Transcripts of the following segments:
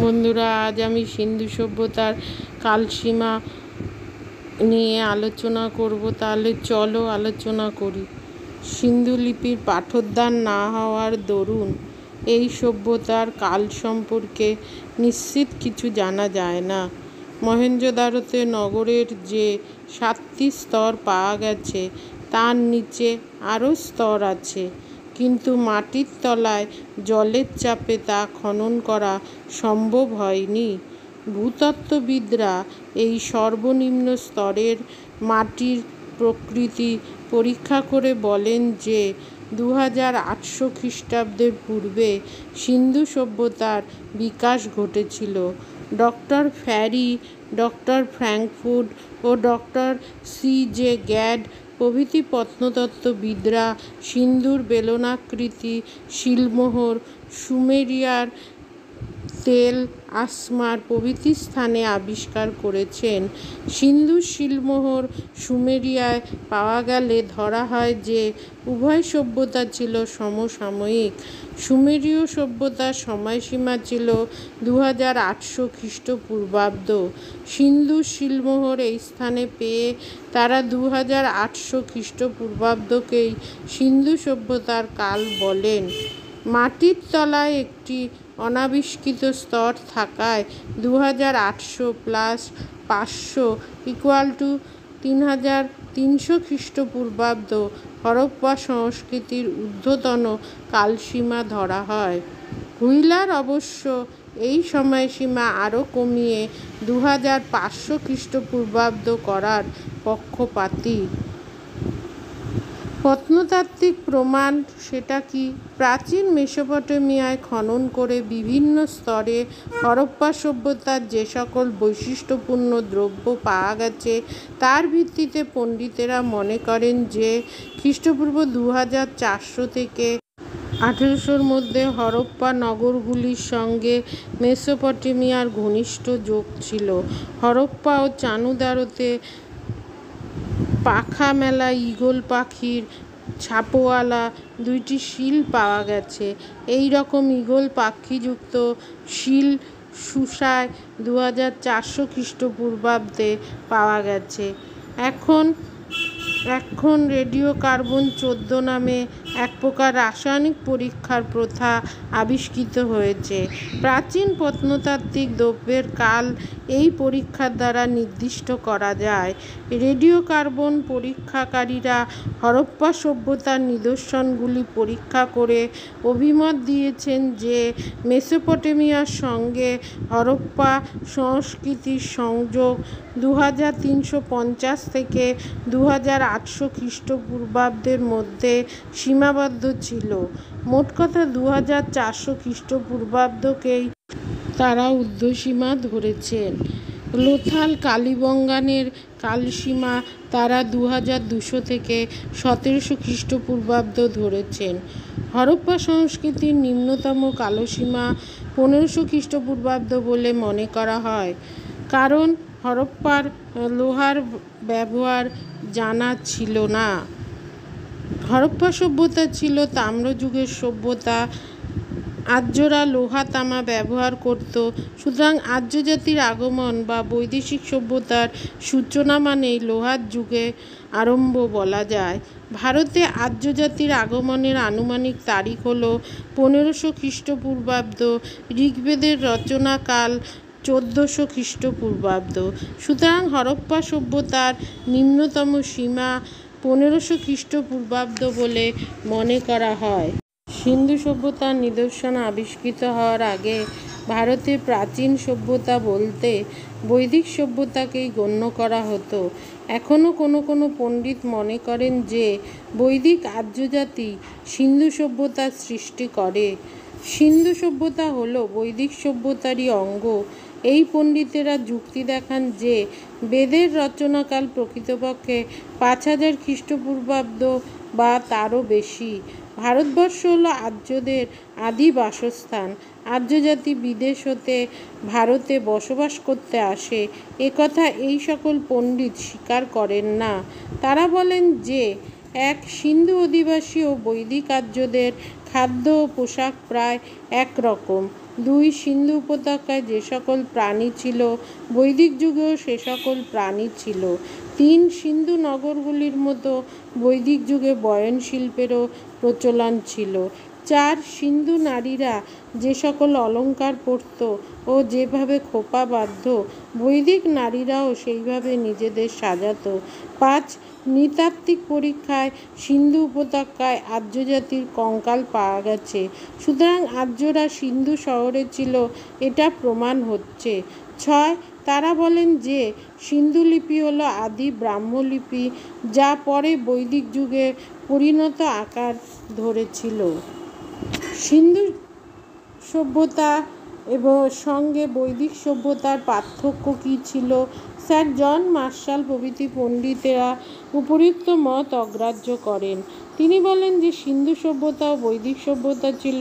বন্ধুরা, আজ আমি সিন্ধু সভ্যতার কালসীমা নিয়ে আলোচনা করব। তাহলে চলো আলোচনা করি। সিন্ধু লিপির পাঠোদ্ধার না হওয়ার দরুন এই সভ্যতার কাল সম্পর্কে নিশ্চিত কিছু জানা যায় না। মহেঞ্জোদারোতে নগরের যে 7টি স্তর পাওয়া গেছে তার নিচে আরও স্তর আছে, কিন্তু মাটির তলায় জলের চাপে তা খনন করা সম্ভব হয়নি। ভূতত্ত্ববিদরা এই সর্বনিম্ন স্তরের মাটির প্রকৃতি পরীক্ষা করে বলেন যে 2800 খ্রিস্টাব্দের পূর্বে সিন্ধু সভ্যতার বিকাশ ঘটেছিল। ডক্টর ফ্যারি, ডক্টর ফ্র্যাঙ্কফুট ও ডক্টর সি.জে. গ্যাড প্রভৃতি প্রত্নতত্ত্ববিদরা সিন্ধুর বেলনাকৃতি শিলমোহর, সুমেরিয়ার তেল আসমার প্রভৃতি স্থানে আবিষ্কার করেছেন। সিন্ধুর শিলমোহর সুমেরিয়ায় পাওয়া গেলে ধরা হয় যে উভয় সভ্যতা ছিল সমসাময়িক। সুমেরীয় সভ্যতার সময়সীমা ছিল 2800 খ্রিস্টপূর্বাব্দ। সিন্ধুর শিলমোহর এই স্থানে পেয়ে তারা 2800 খ্রিস্টপূর্বাব্দকেই সিন্ধু সভ্যতার কাল বলেন। মাটির তলায় একটি অনাবিষ্কৃত স্তর থাকায় 2800 + 500 = 3300 খ্রিস্টপূর্বাব্দ হরপ্পা সংস্কৃতির ঊর্ধ্বতন কালসীমা ধরা হয়। হুইলার অবশ্য এই সময়সীমা আরও কমিয়ে 2500 খ্রিস্টপূর্বাব্দ করার পক্ষপাতী। প্রত্নতাত্ত্বিক প্রমাণ সেটা কি? প্রাচীন মেসোপটেমিয়ায় খনন করে বিভিন্ন স্তরে হরপ্পা সভ্যতার যে সকল বৈশিষ্ট্যপূর্ণ দ্রব্য পাওয়া গেছে তার ভিত্তিতে পণ্ডিতেরা মনে করেন যে খ্রিস্টপূর্ব 2400 থেকে 1800-র মধ্যে হরপ্পা নগরগুলির সঙ্গে মেসোপটেমিয়ার ঘনিষ্ঠ যোগ ছিল। হরপ্পা ও চানুদারোতে পাখা মেলা ঈগল পাখির ছাপওয়ালা 2টি শিল পাওয়া গেছে। এই রকম ঈগল পাখিযুক্ত শিল সুসায় 2400 খ্রিস্টপূর্বাব্দে পাওয়া গেছে। এখন রেডিও কার্বন 14 নামে এক প্রকার রাসায়নিক পরীক্ষার প্রথা আবিষ্কৃত হয়েছে। প্রাচীন প্রত্নতাত্ত্বিক দ্রব্যের কাল এই পরীক্ষার দ্বারা নির্দিষ্ট করা যায়। রেডিও কার্বন পরীক্ষাকারীরা হরপ্পা সভ্যতার নিদর্শনগুলি পরীক্ষা করে অভিমত দিয়েছেন যে মেসোপটেমিয়ার সঙ্গে হরপ্পা সংস্কৃতির সংযোগ 2350 থেকে 2800 খ্রিস্টপূর্বাব্দের মধ্যে সীমাবদ্ধ ছিল। মোট কথা 2400 খ্রিস্টপূর্বাব্দকেই তারা ঊর্ধ্বসীমা ধরেছেন। লোথাল কালিবঙ্গানের কালসীমা তারা 2200 থেকে 1700 খ্রিস্টপূর্বাব্দ ধরেছেন। হরপ্পা সংস্কৃতির নিম্নতম কালসীমা 1500 খ্রিস্টপূর্বাব্দ বলে মনে করা হয়, কারণ হরপ্পার লোহার ব্যবহার জানা ছিল না। হরপ্পা সভ্যতা ছিল তাম্রযুগের সভ্যতা। আর্যরা লোহা তামা ব্যবহার করত। সুতরাং আর্য জাতির আগমন বা বৈদেশিক সভ্যতার সূচনা মানেই লোহার যুগে আরম্ভ বলা যায়। ভারতে আর্য জাতির আগমনের আনুমানিক তারিখ হল 1500 খ্রিস্টপূর্বাব্দ। ঋগ্বেদের রচনাকাল 1400 খ্রিস্টপূর্বাব্দ। সুতরাং হরপ্পা সভ্যতার নিম্নতম সীমা 1500 খ্রিস্টপূর্বাব্দ বলে মনে করা হয়। সিন্ধু সভ্যতার নিদর্শন আবিষ্কৃত হওয়ার আগে ভারতে প্রাচীন সভ্যতা বলতে বৈদিক সভ্যতাকেই গণ্য করা হতো। এখনও কোনো পণ্ডিত মনে করেন যে বৈদিক আর্যজাতি সিন্ধু সভ্যতার সৃষ্টি করে। সিন্ধু সভ্যতা হল বৈদিক সভ্যতারই অঙ্গ। এই পণ্ডিতেরা যুক্তি দেখান যে বেদের রচনাকাল প্রকৃতপক্ষে 5000 খ্রিস্টপূর্বাব্দ বা তারও বেশি। ভারতবর্ষ হল আর্যদের আদি বাসস্থান। আর্যজাতি বিদেশ হতে ভারতে বসবাস করতে আসে একথা এই সকল পণ্ডিত স্বীকার করেন না। তারা বলেন যে সিন্ধু অধিবাসী ও বৈদিক আর্যদের খাদ্য ও পোশাক প্রায় একরকম। 2 সিন্ধু উপত্যকায় যে সকল প্রাণী ছিল বৈদিক যুগেও সে সকল প্রাণী ছিল। 3 সিন্ধু নগরগুলির মতো বৈদিক যুগে বয়ন শিল্পেরও প্রচলন ছিল। 4 সিন্ধু নারীরা যে সকল অলঙ্কার পরত ও যেভাবে খোঁপা বাঁধত বৈদিক নারীরাও সেইভাবে নিজেদের সাজাত। 5 নৃতাত্ত্বিক পরীক্ষায় সিন্ধু উপত্যকায় আর্য জাতির কঙ্কাল পাওয়া গেছে, সুতরাং আর্যরা সিন্ধু শহরে ছিল এটা প্রমাণ হচ্ছে। 6 তারা বলেন যে সিন্ধু লিপি হলো আদি ব্রাহ্মলিপি যা পরে বৈদিক যুগে পরিণত আকার ধরেছিল। সিন্ধু সভ্যতা এবং সঙ্গে বৈদিক সভ্যতার পার্থক্য কী ছিল? স্যার জন মার্শাল প্রভৃতি পণ্ডিতেরা উপরিউক্ত মত অগ্রাহ্য করেন। তিনি বলেন যে সিন্ধু সভ্যতা ও বৈদিক সভ্যতা ছিল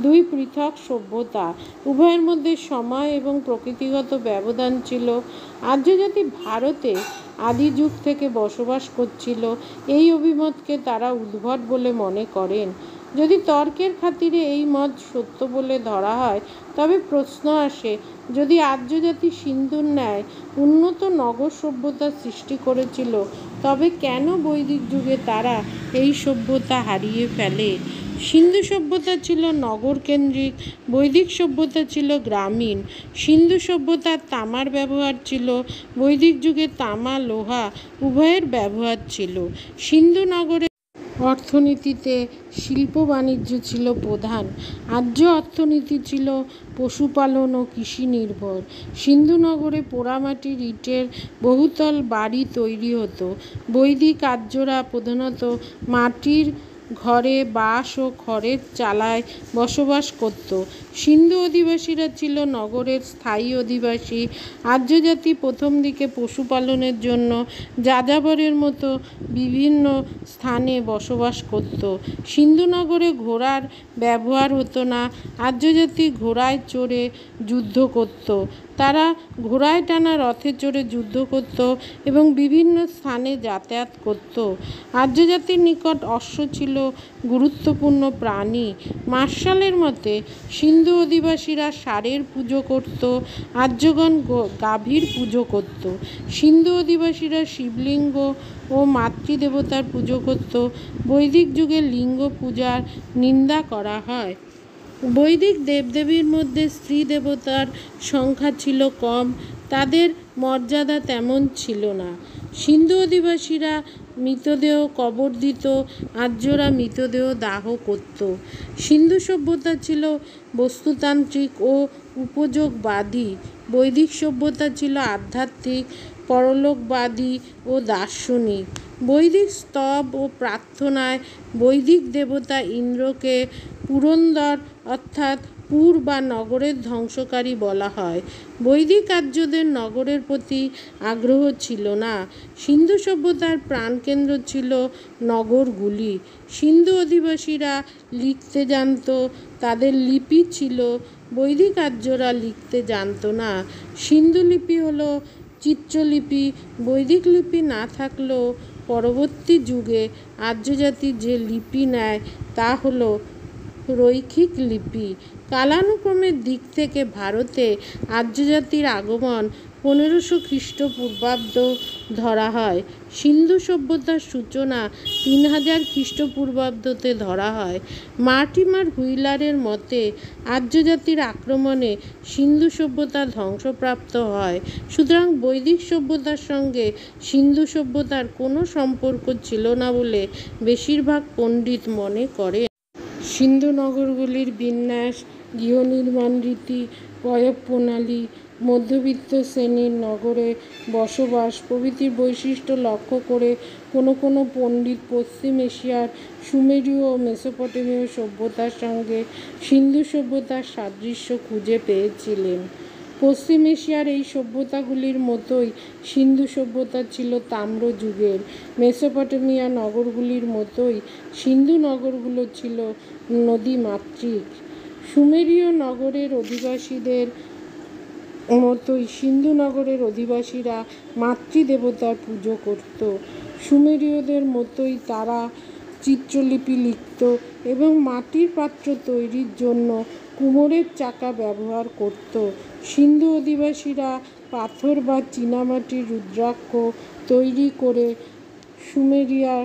2 পৃথক সভ্যতা, উভয়ের মধ্যে সময় এবং প্রকৃতিগত ব্যবধান ছিল। আর্য জাতি ভারতে আদি যুগ থেকে বসবাস করছিল, এই অভিমতকে তারা উদ্ভট বলে মনে করেন। যদি তর্কের খাতিরে এই মত সত্য বলে ধরা হয় তবে প্রশ্ন আসে, যদি আর্য জাতি সিন্ধুর ন্যায় উন্নত নগর সভ্যতার সৃষ্টি করেছিল তবে কেন বৈদিক যুগে তারা এই সভ্যতা হারিয়ে ফেলে? সিন্ধু সভ্যতা ছিল নগর কেন্দ্রিক, বৈদিক সভ্যতা ছিল গ্রামীণ। সিন্ধু সভ্যতার তামার ব্যবহার ছিল, বৈদিক যুগে তামা লোহা উভয়ের ব্যবহার ছিল। সিন্ধু নগরে অর্থনীতিতে শিল্প বাণিজ্য ছিল প্রধান। আর্য অর্থনীতি ছিল পশুপালন ও কৃষি নির্ভর। সিন্ধু নগরে পোড়ামাটির ইটের বহুতল বাড়ি তৈরি হতো। বৈদিক আর্যরা প্রধানত মাটির ঘরে বাঁশ ও খড়ের চালায় বসবাস করত। সিন্ধু অধিবাসীরা ছিল নগরের স্থায়ী অধিবাসী। আর্য জাতি প্রথম দিকে পশুপালনের জন্য যাযাবরের মতো বিভিন্ন স্থানে বসবাস করত। সিন্ধু নগরে ঘোড়ার ব্যবহার হতো না। আর্য জাতি ঘোড়ায় চড়ে যুদ্ধ করত। তারা ঘোড়ায় টানা রথে চড়ে যুদ্ধ করত এবং বিভিন্ন স্থানে যাতায়াত করত। আর্য জাতির নিকট অশ্ব ছিল গুরুত্বপূর্ণ প্রাণী। মার্শালের মতে সিন্ধু অধিবাসীরা ষাঁড়ের পুজো করত, আর্যগণ গাভীর পুজো করত। সিন্ধু অধিবাসীরা শিবলিঙ্গ ও মাতৃদেবতার পুজো করত। বৈদিক যুগে লিঙ্গ পূজার নিন্দা করা হয়। বৈদিক দেবদেবীর মধ্যে স্ত্রী দেবতার সংখ্যা ছিল কম, তাদের মর্যাদা তেমন ছিল না। সিন্ধু অধিবাসীরা মৃতদেহ কবর দিত, আর্যরা মৃতদেহ দাহ করত। সিন্ধু সভ্যতা ছিল বস্তুতান্ত্রিক ও উপযোগবাদী। বৈদিক সভ্যতা ছিল আধ্যাত্মিক, পরলোকবাদী ও দার্শনিক। বৈদিক স্তব ও প্রার্থনায় বৈদিক দেবতা ইন্দ্রকে পুরন্দর অর্থাৎ পুর বা নগরের ধ্বংসকারী বলা হয়। বৈদিক আর্যদের নগরের প্রতি আগ্রহ ছিল না। সিন্ধু সভ্যতার প্রাণকেন্দ্র ছিল নগরগুলি। সিন্ধু অধিবাসীরা লিখতে জানত, তাদের লিপি ছিল। বৈদিক আর্যরা লিখতে জানত না। সিন্ধু লিপি হলো চিত্রলিপি। বৈদিক লিপি না থাকলেও পরবর্তী যুগে আর্য জাতি যে লিপি নেয় তা হলো রৈখিক লিপি। কালানুক্রমের দিক থেকে ভারতে আর্য জাতির আগমন 1500 খ্রিস্টপূর্বাব্দ ধরা হয়। সিন্ধু সভ্যতার সূচনা 3000 খ্রিস্টপূর্বাব্দতে ধরা হয়। মার্টিমার হুইলারের মতে আর্য জাতির আক্রমণে সিন্ধু সভ্যতা ধ্বংসপ্রাপ্ত হয়, সুতরাং বৈদিক সভ্যতার সঙ্গে সিন্ধু সভ্যতার কোনো সম্পর্ক ছিল না বলে বেশিরভাগ পণ্ডিত মনে করেন। সিন্ধু নগরগুলির বিন্যাস, গৃহনির্মাণ রীতি, প্রয়োগ প্রণালী, মধ্যবিত্ত শ্রেণীর নগরে বসবাস প্রভৃতির বৈশিষ্ট্য লক্ষ্য করে কোনো কোনো পণ্ডিত পশ্চিম এশিয়ার সুমেরীয় ও মেসোপটেমীয় সভ্যতার সঙ্গে সিন্ধু সভ্যতার সাদৃশ্য খুঁজে পেয়েছিলেন। পশ্চিম এশিয়ার এই সভ্যতাগুলির মতোই সিন্ধু সভ্যতা ছিল তাম্র যুগের। মেসোপটেমিয়া নগরগুলির মতোই সিন্ধু নগরগুলো ছিল নদীমাতৃক। সুমেরীয় নগরের অধিবাসীদের মতোই সিন্ধু নগরের অধিবাসীরা মাতৃদেবতার পুজো করত। সুমেরীয়দের মতোই তারা চিত্রলিপি লিখত এবং মাটির পাত্র তৈরির জন্য কুমোরের চাকা ব্যবহার করত। সিন্ধু অধিবাসীরা পাথর বা চীনামাটির রুদ্রাক্ষ তৈরি করে সুমেরিয়ার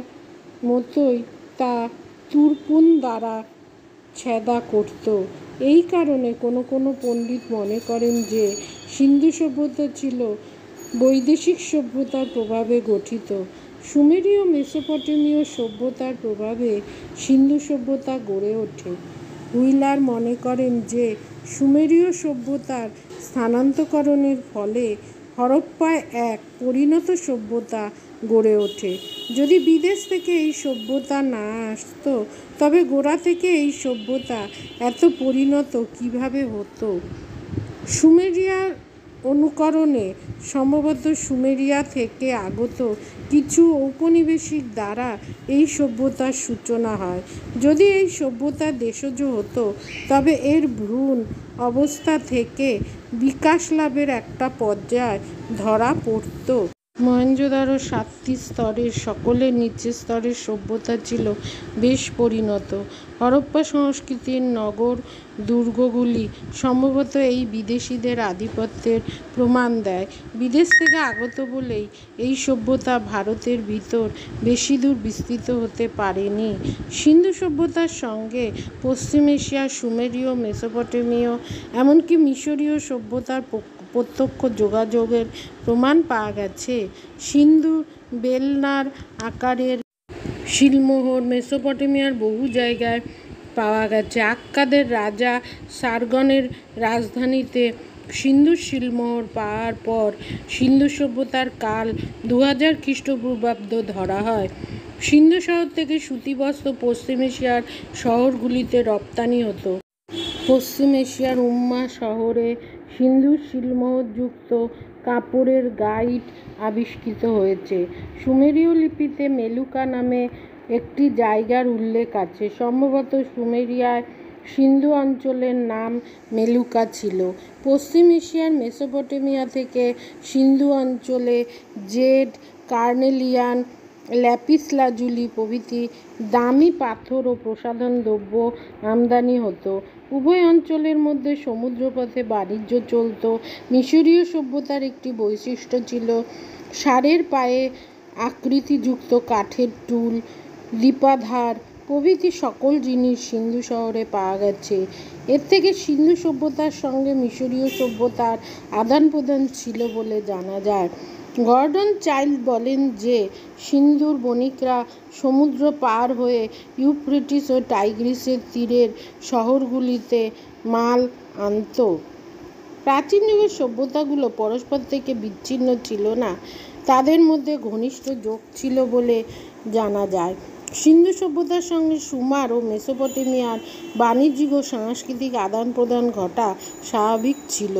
মতোই তা তুরপুন দ্বারা ছেদা করত। এই কারণে কোনো কোনো পণ্ডিত মনে করেন যে সিন্ধু সভ্যতা ছিল বৈদেশিক সভ্যতার প্রভাবে গঠিত। সুমেরীয় মেসোপটেমীয় সভ্যতার প্রভাবে সিন্ধু সভ্যতা গড়ে ওঠে। হুইলার মনে করেন যে সুমেরীয় সভ্যতার স্থানান্তরকরণের ফলে হরপ্পায় এক পরিণত সভ্যতা গড়ে ওঠে। যদি বিদেশ থেকে এই সভ্যতা না আসতো তবে গোড়া থেকে এই সভ্যতা এত পরিণত কিভাবে হতো? সুমেরিয়ার অনুকরণে সম্ভবত সুমেরিয়া থেকে আগত কিছু ঔপনিবেশিক দ্বারা এই সভ্যতার সূচনা হয়। যদি এই সভ্যতা দেশজ হতো তবে এর ভ্রূণ অবস্থা থেকে বিকাশ লাভের একটা পর্যায় ধরা পড়ত। মহেঞ্জোদারো 7টি স্তরের সকলের নিচের স্তরের সভ্যতা ছিল বেশ পরিণত। হরপ্পা সংস্কৃতির নগর দুর্গগুলি সম্ভবত এই বিদেশিদের আধিপত্যের প্রমাণ দেয়। বিদেশ থেকে আগত বলেই এই সভ্যতা ভারতের ভিতর বেশি দূর বিস্তৃত হতে পারেনি। সিন্ধু সভ্যতার সঙ্গে পশ্চিম এশিয়ার সুমেরীয়, মেসোপটেমীয় এমনকি মিশরীয় সভ্যতার প্রত্যক্ষ যোগাযোগের প্রমাণ পাওয়া গেছে। সিন্ধু বেলনার আকারের শিলমোহর মেসোপটেমিয়ার বহু জায়গায় পাওয়া গেছে। আক্কাদের রাজা সারগনের রাজধানীতে সিন্ধুর শিলমোহর পাওয়ার পর সিন্ধু সভ্যতার কাল 2000 খ্রিস্টপূর্বাব্দ ধরা হয়। সিন্ধু শহর থেকে সুতিবস্ত্র পশ্চিম এশিয়ার শহরগুলিতে রপ্তানি হতো। পশ্চিম এশিয়ার উম্মা শহরে সিন্ধুর শিলমোহরযুক্ত কাপড়ের গাইড আবিষ্কৃত হয়েছে। সুমেরীয় লিপিতে মেলুকা নামে একটি জায়গার উল্লেখ আছে। সম্ভবত সুমেরিয়ায় সিন্ধু অঞ্চলের নাম মেলুকা ছিল। পশ্চিম এশিয়ার মেসোপটেমিয়া থেকে সিন্ধু অঞ্চলে জেড, কার্নেলিয়ান, ল্যাপিস লাজুলি প্রভৃতি দামি পাথর ও প্রসাধন দ্রব্য আমদানি হতো। উভয় অঞ্চলের মধ্যে সমুদ্রপথে বাণিজ্য চলত। মিশরীয় সভ্যতার একটি বৈশিষ্ট্য ছিল ষাঁড়ের পায়ে আকৃতিযুক্ত কাঠের টুল, দীপাধার প্রভৃতি সকল জিনিস সিন্ধু শহরে পাওয়া গেছে। এর থেকে সিন্ধু সভ্যতার সঙ্গে মিশরীয় সভ্যতার আদান প্রদান ছিল বলে জানা যায়। গর্ডন চাইল্ড বলেন যে সিন্ধুর বণিকরা সমুদ্র পার হয়ে ইউফ্রেটিস ও টাইগ্রিসের তীরের শহরগুলিতে মাল আনত। প্রাচীন যুগের সভ্যতাগুলো পরস্পর থেকে বিচ্ছিন্ন ছিল না, তাদের মধ্যে ঘনিষ্ঠ যোগ ছিল বলে জানা যায়। সিন্ধু সভ্যতার সঙ্গে সুমার ও মেসোপটেমিয়ার বাণিজ্যিক ও সাংস্কৃতিক আদান প্রদান ঘটা স্বাভাবিক ছিল।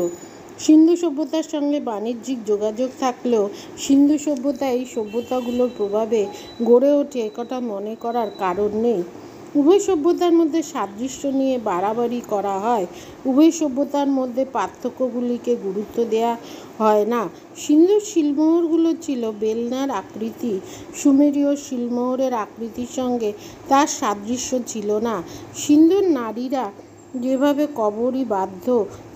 সিন্ধু সভ্যতার সঙ্গে বাণিজ্যিক যোগাযোগ থাকলেও সিন্ধু সভ্যতা এই সভ্যতাগুলোর প্রভাবে গড়ে ওঠে একথা মনে করার কারণ নেই। উভয় সভ্যতার মধ্যে সাদৃশ্য নিয়ে বাড়াবাড়ি করা হয়, উভয় সভ্যতার মধ্যে পার্থক্যগুলিকে গুরুত্ব দেওয়া হয় না। সিন্ধুর শিলমোহরগুলো ছিল বেলনার আকৃতি। সুমেরীয় শিলমোহরের আকৃতির সঙ্গে তার সাদৃশ্য ছিল না। সিন্ধুর নারীরা যেভাবে কবরী বাঁধত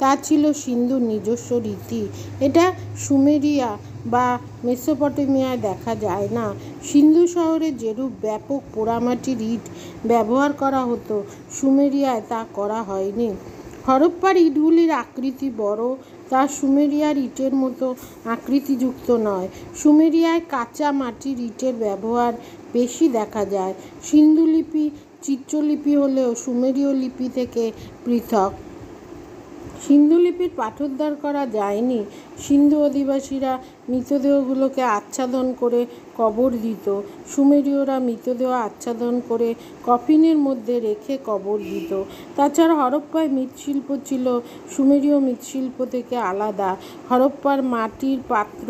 তা ছিল সিন্ধুর নিজস্ব রীতি। এটা সুমেরিয়া বা মেসোপটেমিয়ায় দেখা যায় না। সিন্ধু শহরে যেরূপ ব্যাপক পোড়ামাটির ইট ব্যবহার করা হতো সুমেরিয়ায় তা করা হয়নি। হরপ্পার ইটগুলির আকৃতি বড়, তা সুমেরিয়ার ইটের মতো আকৃতিযুক্ত নয়। সুমেরিয়ায় কাঁচা মাটির ইটের ব্যবহার বেশি দেখা যায়। সিন্ধু লিপি চিত্রলিপি হলেও সুমেরীয় লিপি থেকে পৃথক। সিন্ধু লিপির পাঠোদ্ধার করা যায়নি। সিন্ধু অধিবাসীরা মৃতদেহগুলোকে আচ্ছাদন করে কবর দিত। সুমেরীয়রা মৃতদেহ আচ্ছাদন করে কফিনের মধ্যে রেখে কবর দিত। তাছাড়া হরপ্পায় মৃৎশিল্প ছিল সুমেরীয় মৃৎশিল্প থেকে আলাদা। হরপ্পার মাটির পাত্র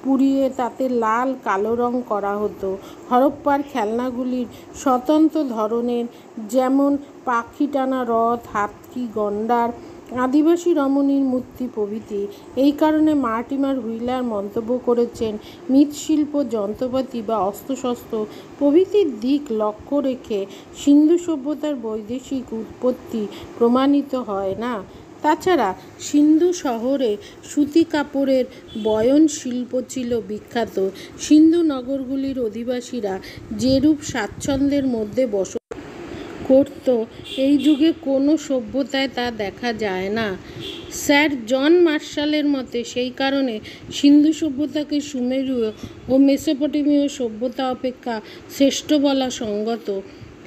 পুড়িয়ে তাতে লাল কালো রং করা হতো। হরপ্পার খেলনাগুলির স্বতন্ত্র ধরনের, যেমন পাখি টানা রথ, হাতি, গন্ডার আদিবাসী রমণীর মূর্তি প্রভৃতি। এই কারণে মর্টিমার হুইলার মন্তব্য করেছেন, মৃৎশিল্প, যন্ত্রপাতি বা অস্ত্রশস্ত্র প্রভৃতির দিক লক্ষ্য রেখে সিন্ধু সভ্যতার বৈদেশিক উৎপত্তি প্রমাণিত হয় না। তাছাড়া সিন্ধু শহরে সুতি কাপড়ের বয়ন শিল্প ছিল বিখ্যাত। সিন্ধু নগরগুলির অধিবাসীরা যেরূপ স্বাচ্ছন্দ্যের মধ্যে বসবাস করত, এই যুগে কোনো সভ্যতায় তা দেখা যায় না। স্যার জন মার্শালের মতে সেই কারণে সিন্ধু সভ্যতাকে সুমেরীয় ও মেসোপটেমীয় সভ্যতা অপেক্ষা শ্রেষ্ঠ বলা সঙ্গত।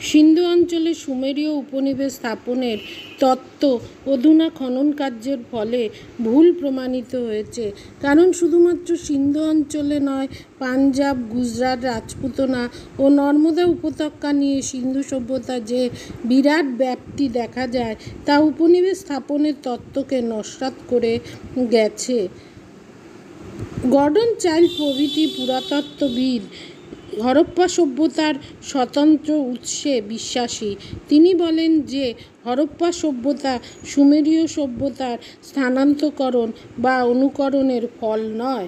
সিন্ধু অঞ্চলে সুমেরীয় উপনিবেশ স্থাপনের তত্ত্ব অধুনা খননকার্যের ফলে ভুল প্রমাণিত হয়েছে। কারণ শুধুমাত্র সিন্ধু অঞ্চলে নয়, পাঞ্জাব, গুজরাট, রাজপুতানা ও নর্মদা উপত্যকা নিয়ে সিন্ধু সভ্যতার যে বিরাট ব্যাপ্তি দেখা যায় তা উপনিবেশ স্থাপনের তত্ত্বকে নস্যাৎ করে গেছে। গর্ডন চাইল্ড প্রভৃতি পুরাতত্ত্ববিদ হরপ্পা সভ্যতার স্বতন্ত্র উৎসে বিশ্বাসী। তিনি বলেন যে হরপ্পা সভ্যতা সুমেরীয় সভ্যতার স্থানান্তরকরণ বা অনুকরণের ফল নয়।